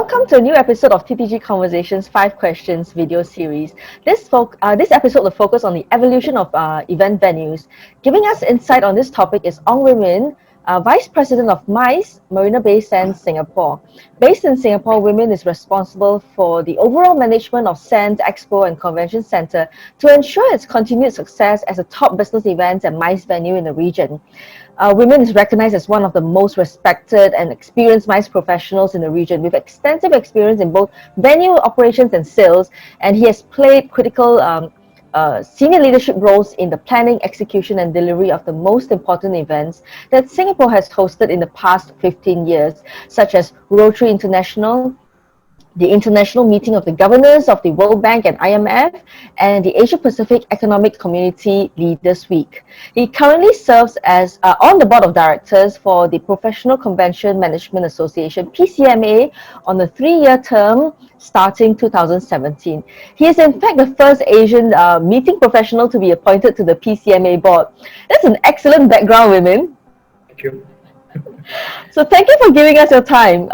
Welcome to a new episode of TTG Conversations 5 Questions video series. This episode will focus on the evolution of event venues. Giving us insight on this topic is Ong Wei Min, Vice President of MICE, Marina Bay Sands, Singapore. Based in Singapore, Women is responsible for the overall management of Sands Expo and Convention Centre to ensure its continued success as a top business events and MICE venue in the region. Women is recognized as one of the most respected and experienced MICE professionals in the region with extensive experience in both venue operations and sales, and he has played critical senior leadership roles in the planning, execution, and delivery of the most important events that Singapore has hosted in the past 15 years, such as Rotary International, the International Meeting of the Governors of the World Bank and IMF, and the Asia Pacific Economic Community Leaders Week. He currently serves as on the board of directors for the Professional Convention Management Association, PCMA, on a 3-year term starting 2017. He is in fact the first Asian meeting professional to be appointed to the PCMA board. That's an excellent background, Women. Thank you. So thank you for giving us your time.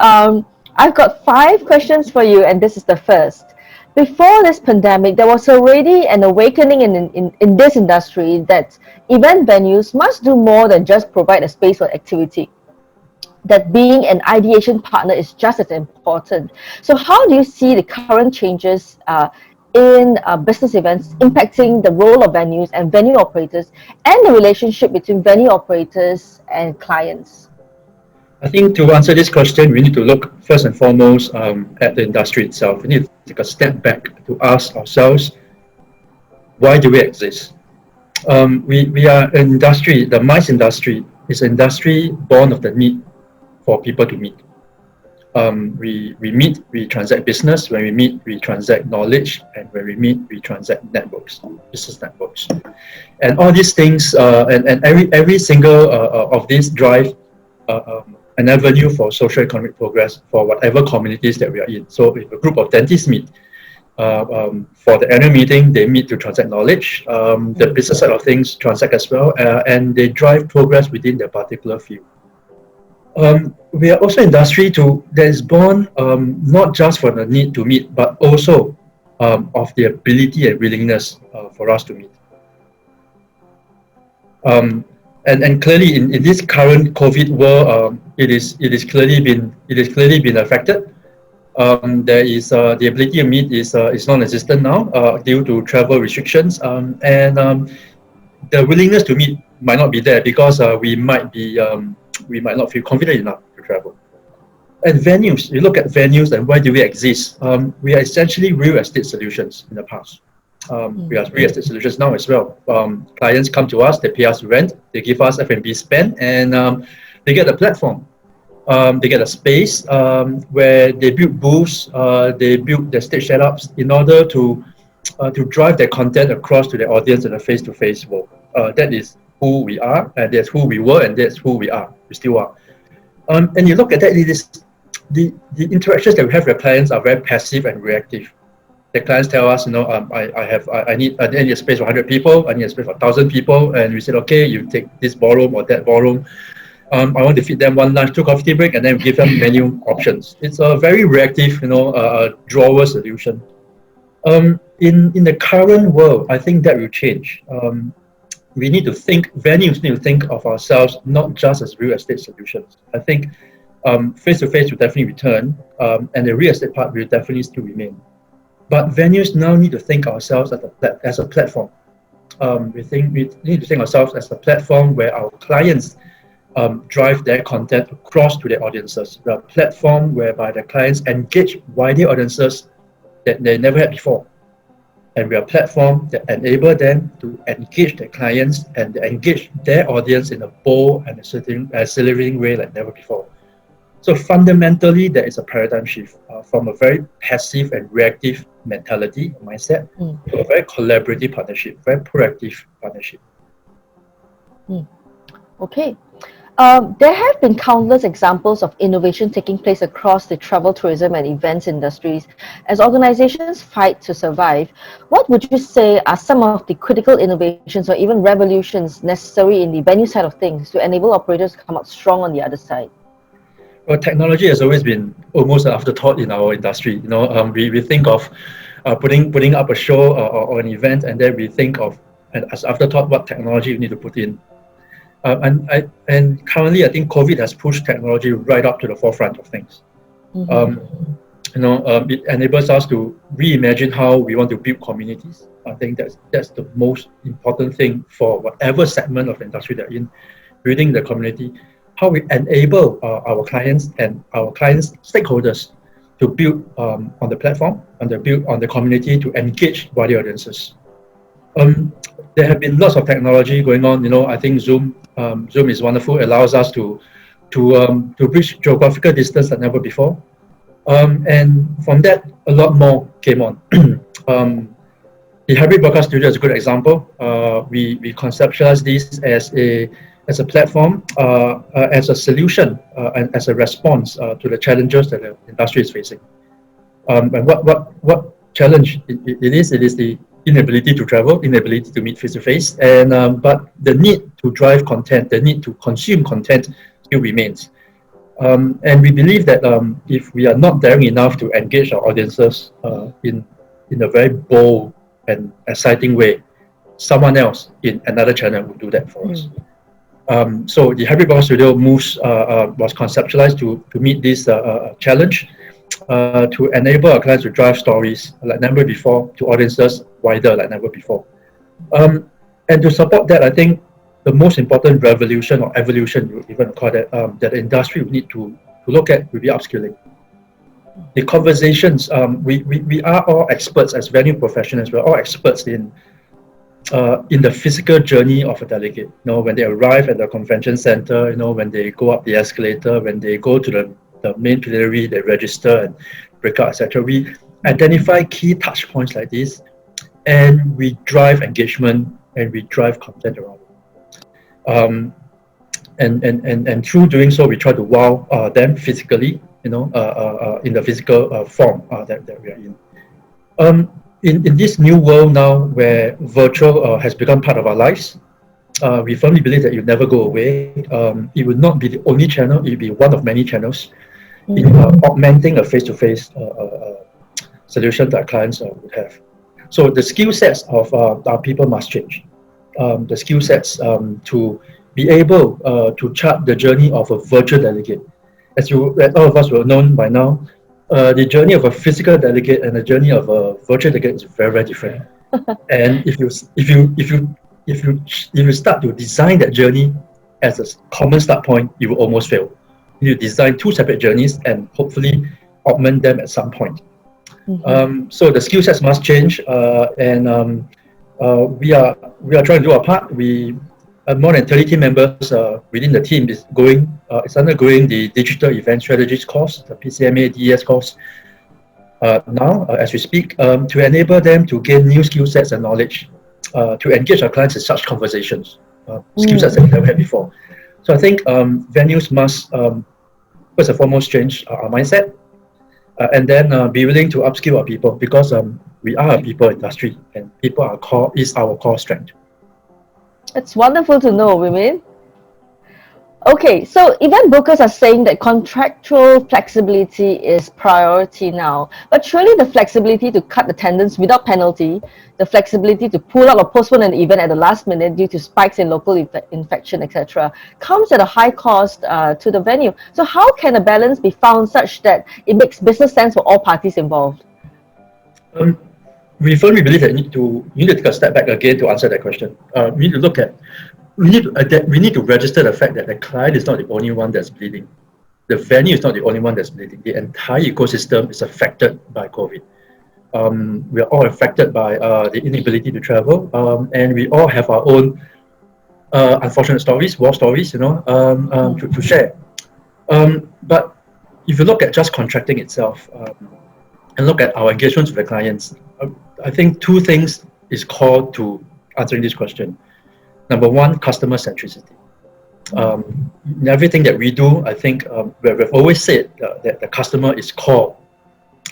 I've got 5 questions for you, and this is the first. Before this pandemic, there was already an awakening in this industry that event venues must do more than just provide a space for activity. That being an ideation partner is just as important. So how do you see the current changes in business events impacting the role of venues and venue operators and the relationship between venue operators and clients? I think to answer this question, we need to look first and foremost at the industry itself. We need to take a step back to ask ourselves, why do we exist? We are an industry, the MICE industry is an industry born of the need for people to meet. We meet, we transact business. When we meet, we transact knowledge. And when we meet, we transact networks, business networks. And all these things, and every single of these drive an avenue for social economic progress for whatever communities that we are in. So if a group of dentists meet for the annual meeting, they meet to transact knowledge. The business side of things transact as well, and they drive progress within their particular field. We are also an industry that is born not just for the need to meet, but also of the ability and willingness for us to meet. And clearly in this current COVID world, it is clearly been affected. There is the ability to meet is non-existent now due to travel restrictions, and the willingness to meet might not be there because we might not feel confident enough to travel. And venues, you look at venues and why do we exist? We are essentially real estate solutions in the past. We are real estate solutions now as well. Clients come to us, they pay us rent, they give us F&B spend, and they get a platform. They get a space where they build booths, they build their stage setups in order to drive their content across to their audience in a face-to-face world. That is who we are, and that's who we were, and that's who we are. We still are. And you look at that, the interactions that we have with clients are very passive and reactive. The clients tell us, I need a space for 100 people, I need a space for 1,000 people, and we said, okay, you take this ballroom or that ballroom. I want to feed them 1 lunch, 2 coffee break, and then give them menu options. It's a very reactive, drawer solution. In the current world, I think that will change. Venues need to think of ourselves not just as real estate solutions. I think face-to-face will definitely return, and the real estate part will definitely still remain. But venues now need to think ourselves as a platform. We need to think ourselves as a platform where our clients drive their content across to their audiences. We are a platform whereby the clients engage wider audiences that they never had before. And we are a platform that enable them to engage their clients and engage their audience in a bold and accelerating way like never before. So fundamentally, there is a paradigm shift from a very passive and reactive mentality, mindset, to a very collaborative partnership, very proactive partnership. Okay. There have been countless examples of innovation taking place across the travel, tourism, and events industries as organizations fight to survive. What would you say are some of the critical innovations or even revolutions necessary in the venue side of things to enable operators to come out strong on the other side? Well, technology has always been almost an afterthought in our industry. We think of putting up a show or an event, and then we think of as afterthought what technology we need to put in. And currently, I think COVID has pushed technology right up to the forefront of things. It enables us to reimagine how we want to build communities. I think that's the most important thing for whatever segment of the industry they're in, building the community, how we enable our clients and our clients' stakeholders to build on the platform, build on the community, to engage wider audiences. There have been lots of technology going on. I think Zoom is wonderful. It allows us to bridge geographical distance like never before. And from that, a lot more came on. The hybrid broadcast studio is a good example. We conceptualized this as a platform, as a solution, and as a response to the challenges that the industry is facing. And what challenge it is the inability to travel, inability to meet face-to-face, and but the need to drive content, the need to consume content still remains. And we believe that if we are not daring enough to engage our audiences in a very bold and exciting way, someone else in another channel will do that for us. So the Hybrid Broadcast Studio was conceptualized to meet this challenge, to enable our clients to drive stories like never before to audiences wider like never before. And to support that, I think the most important revolution or evolution, you even call it, that the industry will need to look at will be upskilling. The conversations, we are all experts as venue professionals. We're all experts in the physical journey of a delegate. When they arrive at the convention center, when they go up the escalator, when they go to the main plenary, they register and break out, etc. We identify key touch points like this, and we drive engagement and we drive content around it. And through doing so, we try to wow them physically, in the physical form that we are in. In this new world now, where virtual has become part of our lives, we firmly believe that it will never go away. It will not be the only channel; it will be one of many channels in augmenting a face-to-face solution that our clients would have. So the skill sets of our people must change. The skill sets to be able to chart the journey of a virtual delegate. As all of us will know by now, the journey of a physical delegate and the journey of a virtual delegate is very, very different. And if you start to design that journey as a common start point, you will almost fail. You design two separate journeys and hopefully augment them at some point. So the skill sets must change, and we are trying to do our part. We more than 30 team members within the team is undergoing the digital event strategies course, the PCMA DES course, now as we speak, to enable them to gain new skill sets and knowledge to engage our clients in such conversations, skill sets that we never had before. So I think venues must first and foremost change our mindset, and then be willing to upskill our people, because we are a people industry, and people is our core strength. It's wonderful to know, Wee-Min. Okay, so event bookers are saying that contractual flexibility is priority now, but surely the flexibility to cut attendance without penalty, the flexibility to pull out or postpone an event at the last minute due to spikes in local infection, etc., comes at a high cost to the venue. So how can a balance be found such that it makes business sense for all parties involved? We firmly believe that you need to take a step back again to answer that question. We need to look at we need to register the fact that the client is not the only one that's bleeding. The venue is not the only one that's bleeding. The entire ecosystem is affected by COVID. We are all affected by the inability to travel, and we all have our own unfortunate stories, war stories, to share. But if you look at just contracting itself, and look at our engagements with the clients, I think two things is core to answering this question. Number one, customer centricity. In everything that we do, I think we've always said that the customer is core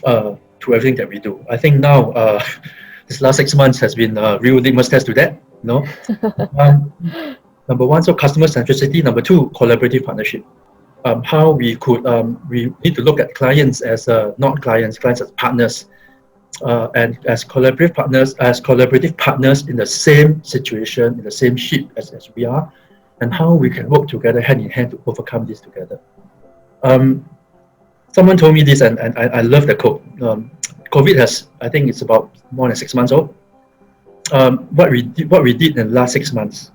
to everything that we do. I think now this last 6 months has been a real litmus test to that. Number one, so customer centricity. Number two, collaborative partnership. how we need to look at clients as not clients, clients as partners, and as collaborative partners in the same situation, in the same ship as we are, and how we can work together hand in hand to overcome this together. Someone told me this, and I love the quote. COVID has, I think it's about more than 6 months old. What we did in the last 6 months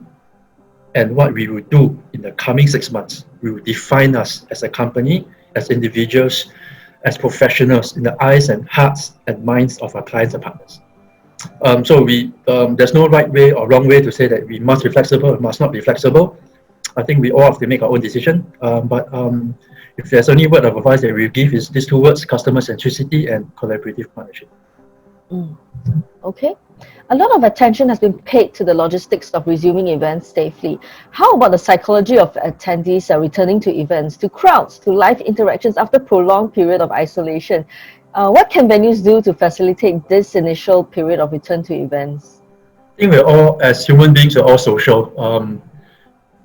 and what we will do in the coming 6 months will define us as a company, as individuals, as professionals in the eyes and hearts and minds of our clients and partners. So there's no right way or wrong way to say that we must be flexible or must not be flexible. I think we all have to make our own decision. But if there's any word of advice that we give is these two words: customer centricity and collaborative partnership. Okay. A lot of attention has been paid to the logistics of resuming events safely. How about the psychology of attendees returning to events, to crowds, to live interactions after a prolonged period of isolation? What can venues do to facilitate this initial period of return to events? I think we're all, as human beings, we're all social.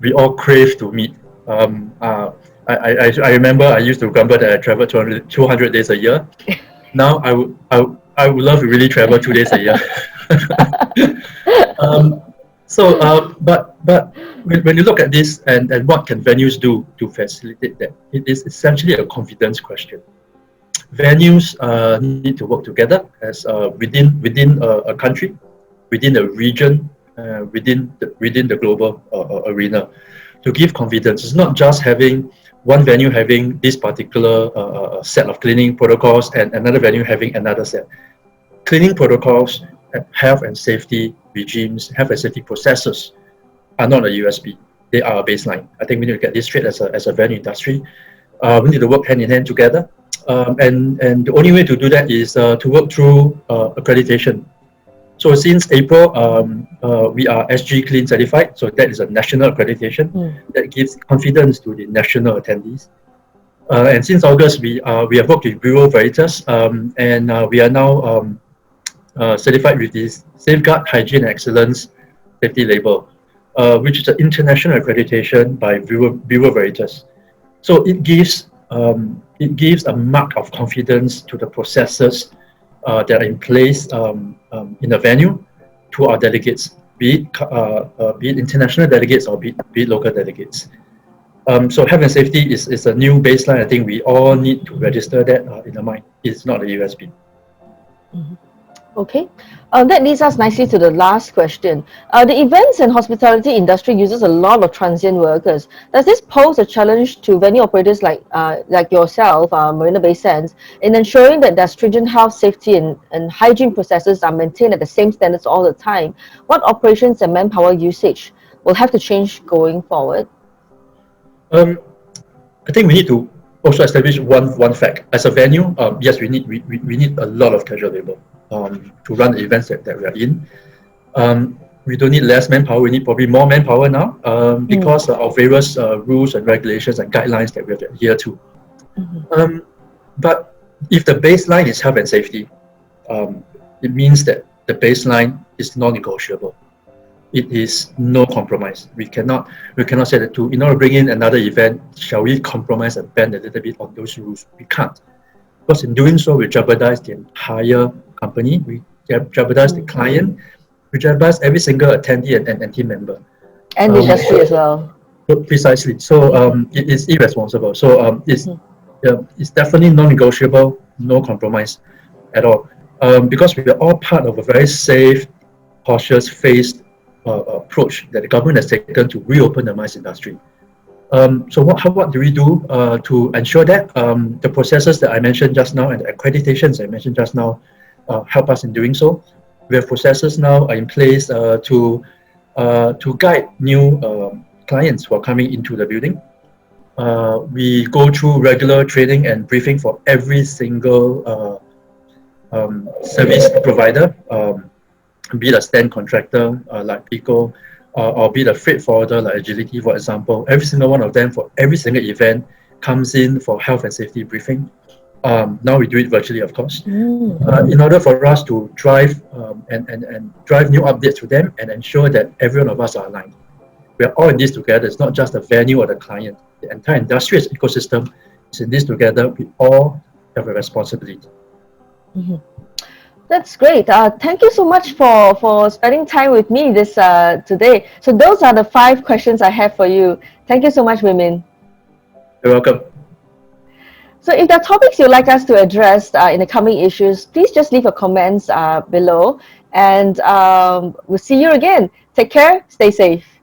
We all crave to meet. I remember I used to grumble that I travel 200 days a year. Now I would love to really travel 2 days a year. But when you look at this and what can venues do to facilitate that, it is essentially a confidence question. Venues need to work together as within a country, within a region, within the global arena, to give confidence. It's not just having one venue having this particular set of cleaning protocols and another venue having another set. Cleaning protocols, health and safety regimes, health and safety processes are not a USP. They are a baseline. I think we need to get this straight as a venue industry. We need to work hand in hand together. And the only way to do that is to work through accreditation. So since April, we are SG Clean certified. So that is a national accreditation that gives confidence to the national attendees. And since August, we have worked with Bureau Veritas, and we are now certified with this Safeguard Hygiene and Excellence safety label, which is an international accreditation by Bureau Veritas. So it gives a mark of confidence to the processes that are in place in a venue to our delegates, be it international delegates or be it local delegates. So health and safety is a new baseline. I think we all need to register that in the mind. It's not a USP. Okay, that leads us nicely to the last question. The events and hospitality industry uses a lot of transient workers. Does this pose a challenge to venue operators like yourself, Marina Bay Sands, in ensuring that their stringent health, safety, and hygiene processes are maintained at the same standards all the time? What operations and manpower usage will have to change going forward? I think we need to also establish one fact. As a venue, yes, we need a lot of casual labor to run the events that we are in. We don't need less manpower, we need probably more manpower now because of various rules and regulations and guidelines that we have to adhere to. But if the baseline is health and safety, it means that the baseline is non-negotiable. It is no compromise. We cannot say that in order to bring in another event, shall we compromise and bend a little bit on those rules? We can't. Because in doing so, we jeopardize the entire company, we jeopardize the client, we jeopardize every single attendee and team member. And the industry as well. Precisely. So it is irresponsible. So it's definitely non-negotiable, no compromise at all. Because we are all part of a very safe, cautious, phased approach that the government has taken to reopen the MICE industry. So what do we do to ensure that the processes that I mentioned just now and the accreditations I mentioned just now help us in doing so? We have processes now in place to guide new clients who are coming into the building. We go through regular training and briefing for every single service provider, be it a stand contractor like Pico, or be it a freight forwarder like Agility, for example. Every single one of them for every single event comes in for health and safety briefing. Now we do it virtually, of course, in order for us to drive and drive new updates to them and ensure that every one of us are aligned. We are all in this together. It's not just the venue or the client. the entire industrial ecosystem is in this together. We all have a responsibility. That's great. Thank you so much for spending time with me this today. So those are the 5 questions I have for you. Thank you so much, Wee Min. You're welcome. So if there are topics you'd like us to address in the coming issues, please just leave your comments below, and we'll see you again. Take care, stay safe.